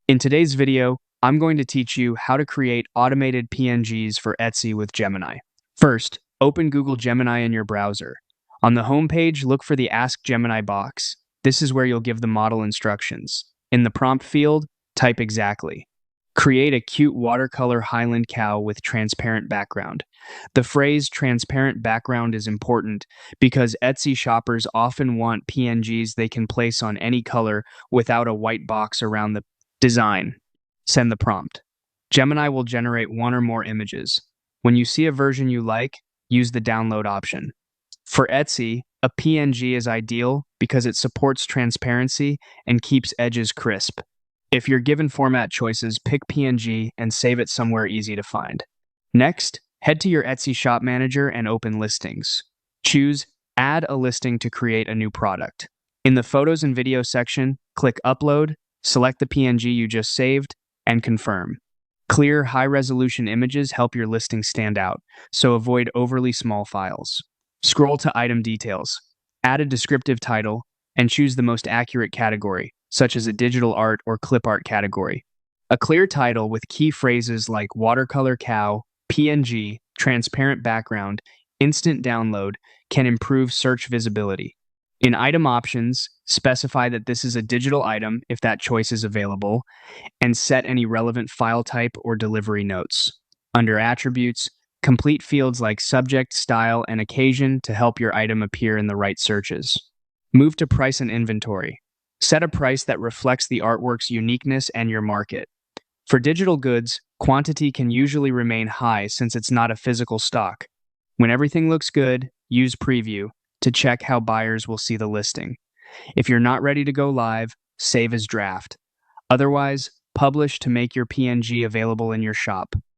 In today's video, I'm going to teach you how to create automated PNGs for Etsy with Gemini. First, open Google Gemini in your browser. On the home page, look for the Ask Gemini box. This is where you'll give the model instructions. In the prompt field, type exactly. Create a cute watercolor Highland cow with transparent background. The phrase transparent background is important because Etsy shoppers often want PNGs they can place on any color without a white box around the design. Send the prompt. Gemini will generate one or more images. When you see a version you like, use the download option. For Etsy, a PNG is ideal because it supports transparency and keeps edges crisp. If you're given format choices, pick PNG and save it somewhere easy to find. Next, head to your Etsy shop manager and open listings. Choose Add a listing to create a new product. In the Photos and Video section, click Upload, select the PNG you just saved, and confirm. Clear, high-resolution images help your listing stand out, so avoid overly small files. Scroll to Item Details. Add a descriptive title and choose the most accurate category, such as a digital art or clip art category. A clear title with key phrases like watercolor cow, PNG, transparent background, instant download can improve search visibility. In item options, specify that this is a digital item if that choice is available, and set any relevant file type or delivery notes. Under attributes, complete fields like subject, style, and occasion to help your item appear in the right searches. Move to price and inventory. Set a price that reflects the artwork's uniqueness and your market. For digital goods, quantity can usually remain high since it's not a physical stock. When everything looks good, use Preview to check how buyers will see the listing. If you're not ready to go live, save as draft. Otherwise, publish to make your PNG available in your shop.